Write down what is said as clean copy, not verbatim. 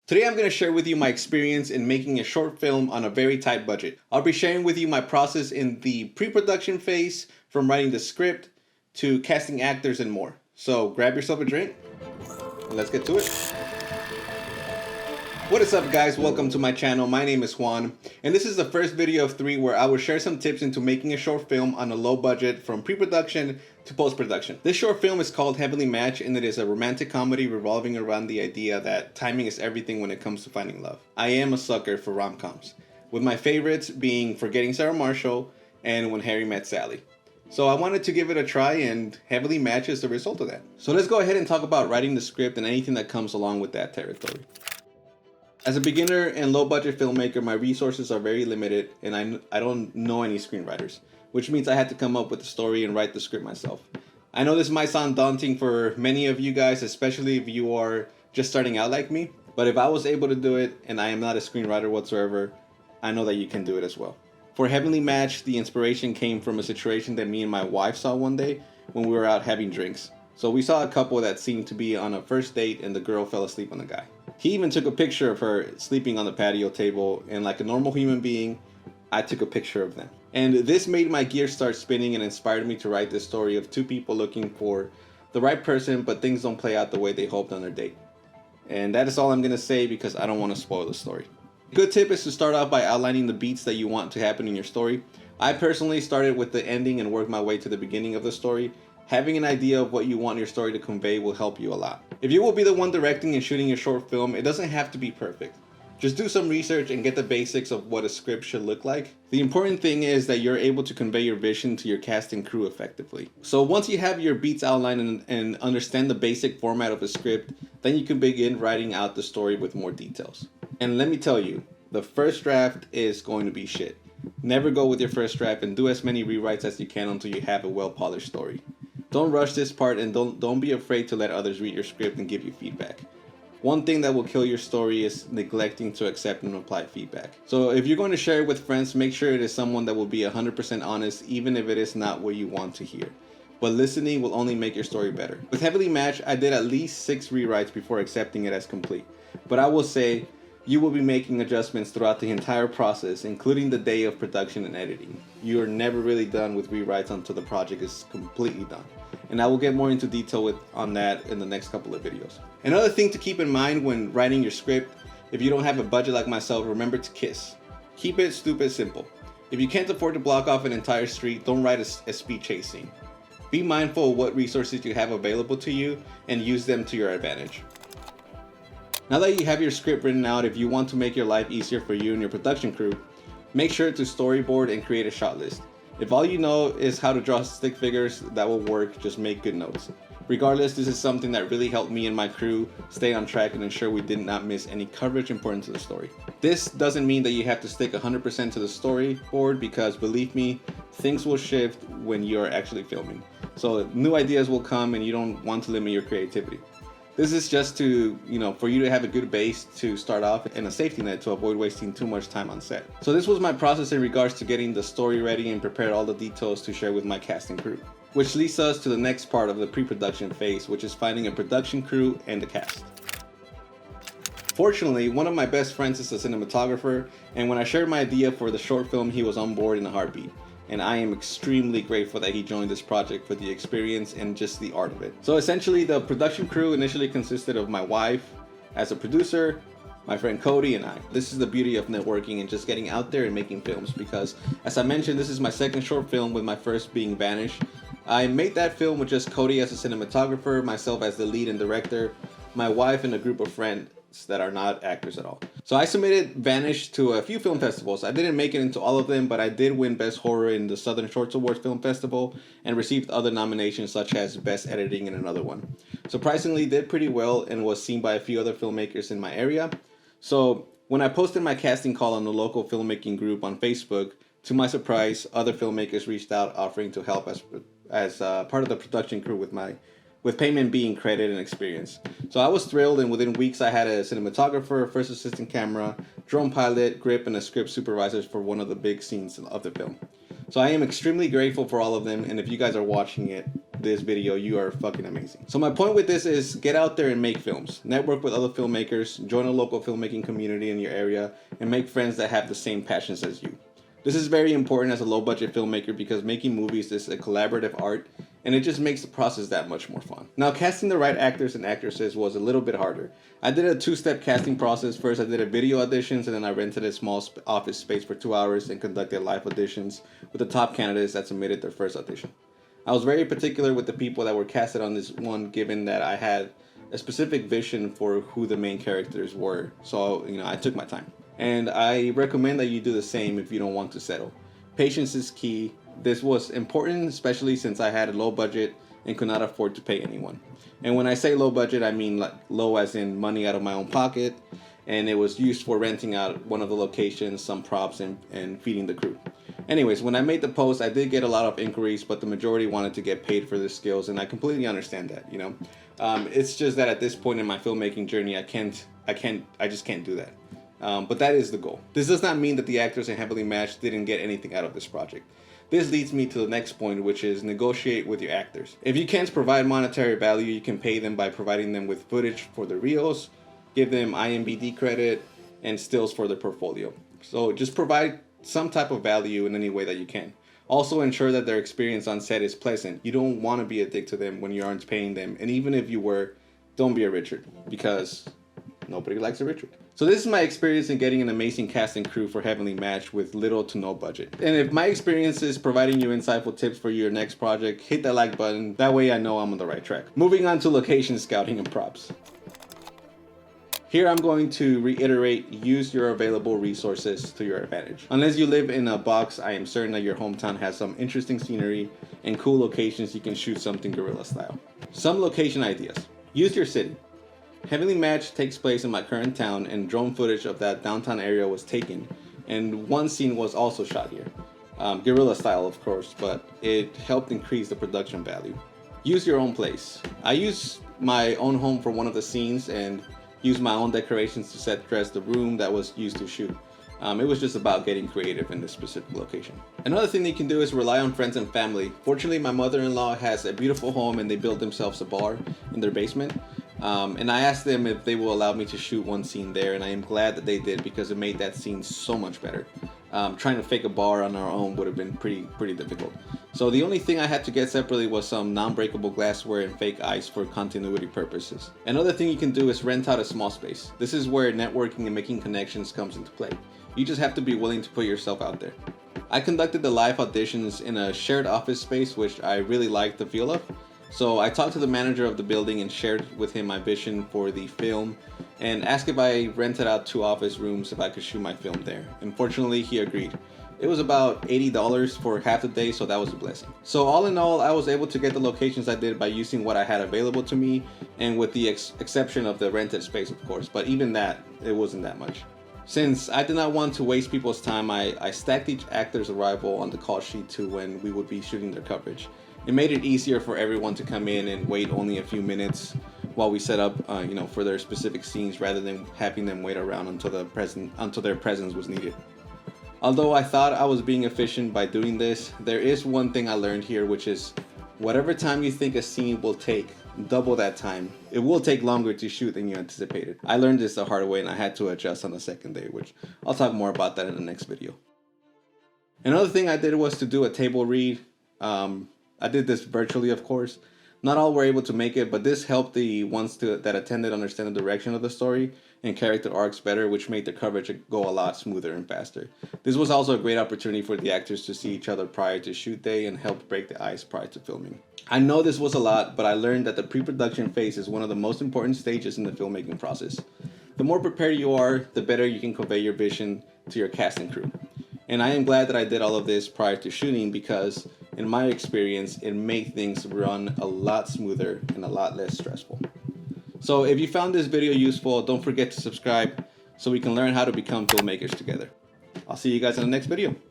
Today I'm going to share with you my experience in making a short film on a very tight budget. I'll be sharing with you my process in the pre-production phase, from writing the script to casting actors and more. So grab yourself a drink and let's get to it. What is up guys, welcome to my channel. My name is Juan and this is the first video of 3 where I will share some tips into making a short film on a low budget from pre-production to post-production. This short film is called Heavenly Match and it is a romantic comedy revolving around the idea that timing is everything when it comes to finding love. I am a sucker for rom-coms, with my favorites being Forgetting Sarah Marshall and When Harry Met Sally. So I wanted to give it a try and Heavenly Match is the result of that. So let's go ahead and talk about writing the script and anything that comes along with that territory. As a beginner and low budget filmmaker, my resources are very limited and I don't know any screenwriters, which means I had to come up with the story and write the script myself. I know this might sound daunting for many of you guys, especially if you are just starting out like me, but if I was able to do it and I am not a screenwriter whatsoever, I know that you can do it as well. For Heavenly Match, the inspiration came from a situation that me and my wife saw one day when we were out having drinks. So we saw a couple that seemed to be on a first date and the girl fell asleep on the guy. He even took a picture of her sleeping on the patio table, and like a normal human being, I took a picture of them. And this made my gears start spinning and inspired me to write this story of 2 people looking for the right person, but things don't play out the way they hoped on their date. And that is all I'm gonna say because I don't want to spoil the story. A good tip is to start off by outlining the beats that you want to happen in your story. I personally started with the ending and worked my way to the beginning of the story. Having an idea of what you want your story to convey will help you a lot. If you will be the one directing and shooting your short film, it doesn't have to be perfect. Just do some research and get the basics of what a script should look like. The important thing is that you're able to convey your vision to your cast and crew effectively. So once you have your beats outlined and understand the basic format of a script, then you can begin writing out the story with more details. And let me tell you, the first draft is going to be shit. Never go with your first draft and do as many rewrites as you can until you have a well-polished story. Don't rush this part and don't be afraid to let others read your script and give you feedback. One thing that will kill your story is neglecting to accept and apply feedback. So if you're going to share it with friends, make sure it is someone that will be 100% honest, even if it is not what you want to hear. But listening will only make your story better. With Heavenly Match, I did at least 6 rewrites before accepting it as complete. But I will say, you will be making adjustments throughout the entire process, including the day of production and editing. You are never really done with rewrites until the project is completely done. And I will get more into detail on that in the next couple of videos. Another thing to keep in mind when writing your script, if you don't have a budget like myself, remember to KISS. Keep it stupid simple. If you can't afford to block off an entire street, don't write a speed chase scene. Be mindful of what resources you have available to you and use them to your advantage. Now that you have your script written out, if you want to make your life easier for you and your production crew, make sure to storyboard and create a shot list. If all you know is how to draw stick figures, that will work, just make good notes. Regardless, this is something that really helped me and my crew stay on track and ensure we did not miss any coverage important to the story. This doesn't mean that you have to stick 100% to the storyboard because believe me, things will shift when you're actually filming. So new ideas will come and you don't want to limit your creativity. This is just to, for you to have a good base to start off and a safety net to avoid wasting too much time on set. So this was my process in regards to getting the story ready and prepared all the details to share with my cast and crew. Which leads us to the next part of the pre-production phase, which is finding a production crew and a cast. Fortunately, one of my best friends is a cinematographer, and when I shared my idea for the short film, he was on board in a heartbeat. And I am extremely grateful that he joined this project for the experience and just the art of it. So essentially, the production crew initially consisted of my wife as a producer, my friend Cody, and I. This is the beauty of networking and just getting out there and making films because, as I mentioned, this is my second short film with my first being Vanish. I made that film with just Cody as a cinematographer, myself as the lead and director, my wife and a group of friends that are not actors at all. So I submitted Vanish to a few film festivals. I didn't make it into all of them, but I did win Best Horror in the Southern Shorts Awards Film Festival and received other nominations such as Best Editing in another one. Surprisingly, did pretty well and was seen by a few other filmmakers in my area. So when I posted my casting call on the local filmmaking group on Facebook, to my surprise, other filmmakers reached out offering to help as part of the production crew with payment being credit and experience. So I was thrilled, and within weeks I had a cinematographer, first assistant camera, drone pilot, grip, and a script supervisor for one of the big scenes of the film. So I am extremely grateful for all of them, and if you guys are watching it, this video, you are fucking amazing. So my point with this is get out there and make films. Network with other filmmakers, join a local filmmaking community in your area, and make friends that have the same passions as you. This is very important as a low-budget filmmaker because making movies is a collaborative art, and it just makes the process that much more fun. Now, casting the right actors and actresses was a little bit harder. I did a two-step casting process. First, I did a video auditions, and then I rented a small office space for 2 hours and conducted live auditions with the top candidates that submitted their first audition. I was very particular with the people that were casted on this one, given that I had a specific vision for who the main characters were. So, I took my time. And I recommend that you do the same if you don't want to settle. Patience is key. This was important, especially since I had a low budget and could not afford to pay anyone. And when I say low budget, I mean like low as in money out of my own pocket. And it was used for renting out one of the locations, some props, and feeding the crew. Anyways, when I made the post, I did get a lot of inquiries, but the majority wanted to get paid for their skills, and I completely understand that, It's just that at this point in my filmmaking journey, I just can't do that. But that is the goal. This does not mean that the actors in Heavily Matched didn't get anything out of this project. This leads me to the next point, which is negotiate with your actors. If you can't provide monetary value, you can pay them by providing them with footage for their reels, give them IMDb credit, and stills for their portfolio. So just provide some type of value in any way that you can. Also ensure that their experience on set is pleasant. You don't want to be a dick to them when you aren't paying them. And even if you were, don't be a Richard, because nobody likes a Richard. So this is my experience in getting an amazing cast and crew for Heavenly Matched with little to no budget. And if my experience is providing you insightful tips for your next project, hit that like button. That way I know I'm on the right track. Moving on to location scouting and props. Here I'm going to reiterate, use your available resources to your advantage. Unless you live in a box, I am certain that your hometown has some interesting scenery and cool locations you can shoot something guerrilla style. Some location ideas. Use your city. Heavenly Matched takes place in my current town, and drone footage of that downtown area was taken, and one scene was also shot here. Guerrilla style, of course, but it helped increase the production value. Use your own place. I used my own home for one of the scenes and used my own decorations to set dress the room that was used to shoot. It was just about getting creative in this specific location. Another thing that you can do is rely on friends and family. Fortunately, my mother-in-law has a beautiful home and they built themselves a bar in their basement. And I asked them if they will allow me to shoot one scene there, and I am glad that they did because it made that scene so much better. Trying to fake a bar on our own would have been pretty difficult. So the only thing I had to get separately was some non-breakable glassware and fake ice for continuity purposes. Another thing you can do is rent out a small space. This is where networking and making connections comes into play. You just have to be willing to put yourself out there. I conducted the live auditions in a shared office space, which I really liked the feel of. So I talked to the manager of the building and shared with him my vision for the film and asked if I rented out 2 office rooms if I could shoot my film there. Unfortunately, he agreed. It was about $80 for half the day, so that was a blessing. So all in all, I was able to get the locations I did by using what I had available to me, and with the exception of the rented space, of course, but even that, it wasn't that much. Since I did not want to waste people's time, I stacked each actor's arrival on the call sheet to when we would be shooting their coverage. It made it easier for everyone to come in and wait only a few minutes while we set up, for their specific scenes, rather than having them wait around until their presence was needed. Although I thought I was being efficient by doing this, there is one thing I learned here, which is whatever time you think a scene will take, double that time. It will take longer to shoot than you anticipated. I learned this the hard way and I had to adjust on the second day, which I'll talk more about that in the next video. Another thing I did was to do a table read. I did this virtually, of course. Not all were able to make it, but this helped the ones that attended understand the direction of the story and character arcs better, which made the coverage go a lot smoother and faster. This was also a great opportunity for the actors to see each other prior to shoot day and help break the ice prior to filming. I know this was a lot, but I learned that the pre-production phase is one of the most important stages in the filmmaking process. The more prepared you are, the better you can convey your vision to your cast and crew. And I am glad that I did all of this prior to shooting because, in my experience, it made things run a lot smoother and a lot less stressful. So if you found this video useful, don't forget to subscribe so we can learn how to become filmmakers together. I'll see you guys in the next video.